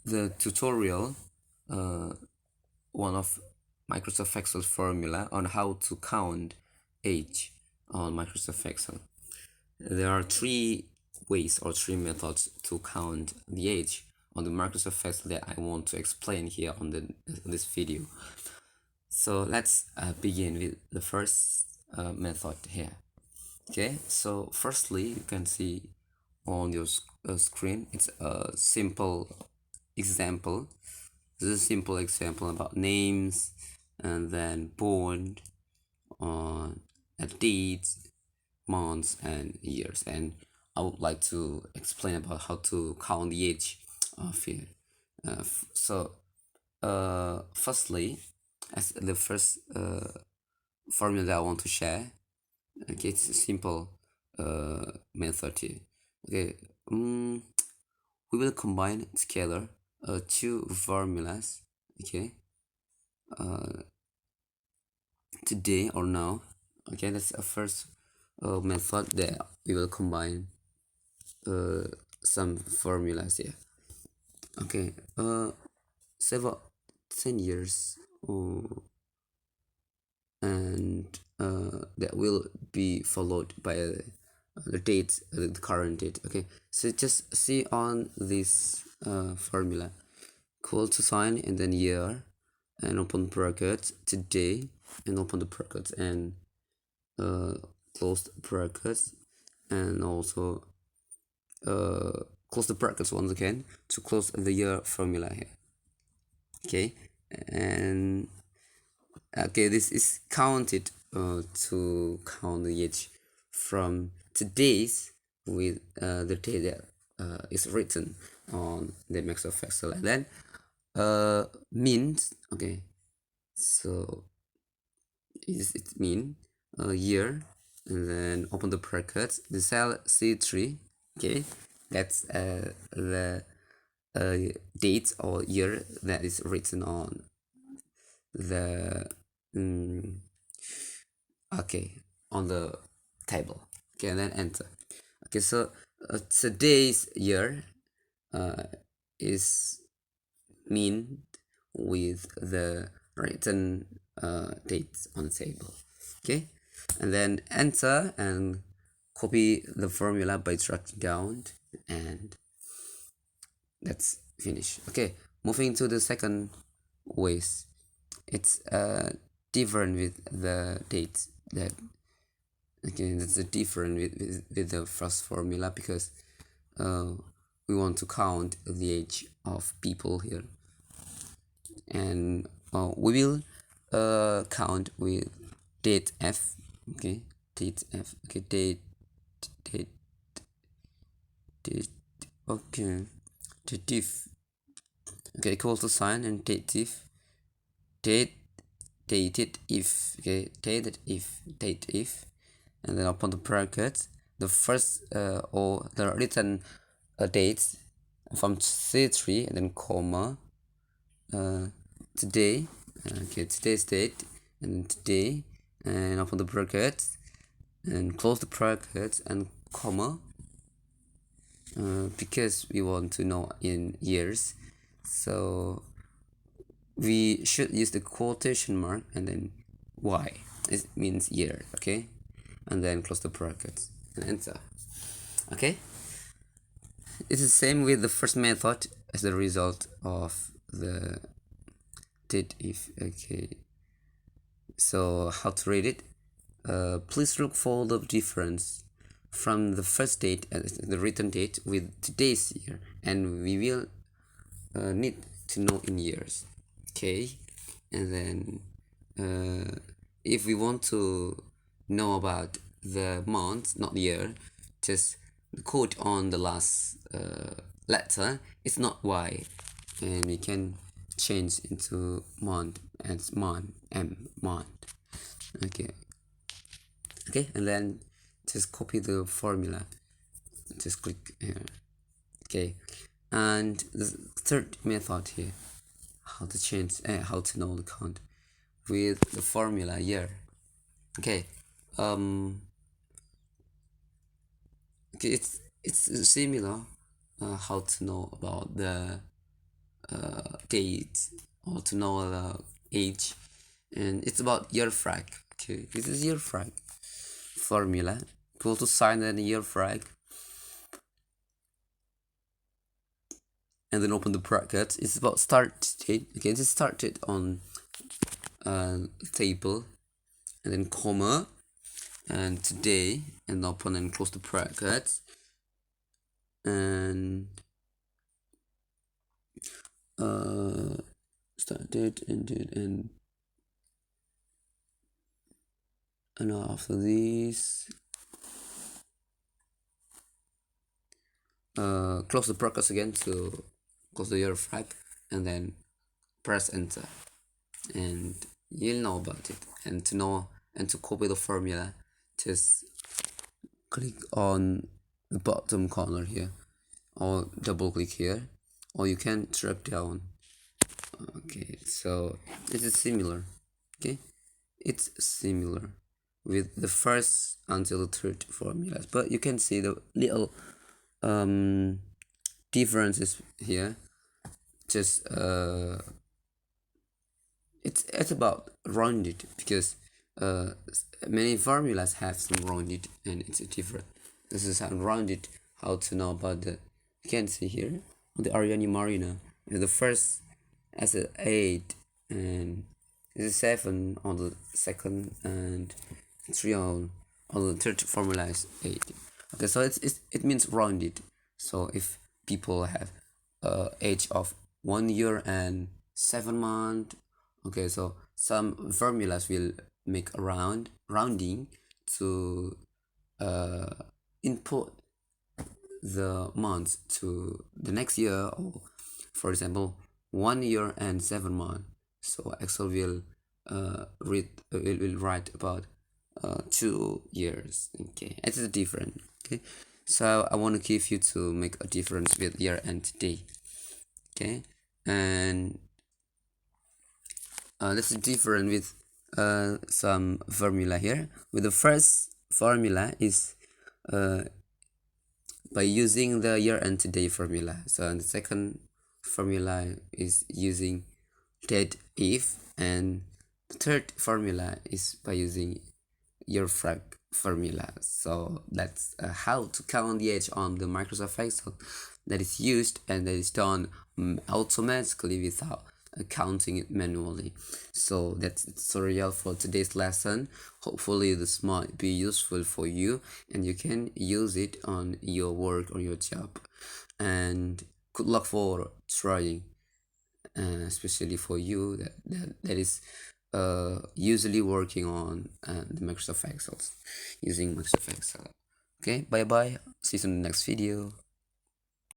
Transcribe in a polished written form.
the tutorial, one of Microsoft Excel formula on how to count age on Microsoft Excel. There are three ways or three methods to count the age on the Microsoft Excel that I want to explain here on this video. So let's begin with the first method here. Okay, so firstly, you can see on your screen, it's a simple example. This is a simple example about names and then born on dates, months, and years. And I would like to explain about how to count the age of here. Firstly, as the first formula that I want to share, okay, it's a simple method here. Okay, we will combine together two formulas. Okay, today or now. Okay, that's a first method that we will combine some formulas here. Okay, several 10 years and that will be followed by the date, the current date. Okay, so just see on this formula, equal to sign and then year and open brackets today and open the brackets and close the brackets and also close the brackets once again to close the year formula here. Okay, and okay, this is counted to count the age from today's with the day that is written on the Microsoft Excel, and then means. Okay, so it mean year and then open the brackets, the cell C3. Okay, that's the date or year that is written on the okay, on the table. Okay, and then enter. Okay, so today's year is mean with the written dates on the table. Okay, and then enter and copy the formula by dragging down, and that's finished. Okay, moving to the second ways. It's different with the dates that, again, that's different with the first formula because we want to count the age of people here, and we will count with date f. Okay, date f. Okay, date okay, dative. Okay, equal to sign and dative, date dated if. Okay, dated if and then open the brackets, the first or the written dates from C3 and then comma today. Okay, today's date and today, and open the brackets and close the brackets and comma because we want to know in years, so we should use the quotation mark and then y. It means year. Okay, and then close the brackets and enter. Okay, it's the same with the first method as the result of the did if. Okay, so how to read it? Please look for the difference from the first date, the written date, with today's year, and we will need to know in years. Okay, and then if we want to know about the month, not year, just the code on the last letter is not y, and we can change into month as month, month. Okay, and then just copy the formula, just click here. Okay, and the third method here, how to change how to know the count with the formula year. Okay, okay, it's similar how to know about the date or to know the age, and it's about year frag. Okay, this is year frag formula. Go to sign an year frag, and then open the bracket. It's about start date. Okay, this started on table, and then comma, and today, and open and close the brackets, and started, ended, and after this, close the brackets again to close the year frag, and then press enter, and you'll know about it. And to know and to copy the formula, just click on the bottom corner here, or double click here, or you can drag down. Okay, so it is similar. Okay, it's similar with the first until the third formulas, but you can see the little differences here. Just it's about rounded, because many formulas have some rounded, and it's different. This is unrounded. How to know about the, you can see here on the Ariane Marina, the first as a 8, and is a 7 on the second, and 3 on the third formula is 8. Okay, so it means rounded. So if people have age of 1 year and 7 months, okay, so some formulas will make a rounding to input the months to the next year, or for example 1 year and 7 months. So Excel will will write about 2 years. Okay, it is different. Okay, so I want to give you to make a difference with year and day. Okay, and this is different with some formula here. With the first formula is by using the year and day formula. So the second formula is using date if, and the third formula is by using year frag formula. So that's how to count the age on the Microsoft Excel that is used, and that is done automatically without counting it manually. So that's the tutorial for today's lesson. Hopefully this might be useful for you, and you can use it on your work or your job. And good luck for trying, especially for you that is usually working on the Microsoft Excel, using Microsoft Excel. Okay, bye bye, see you in the next video.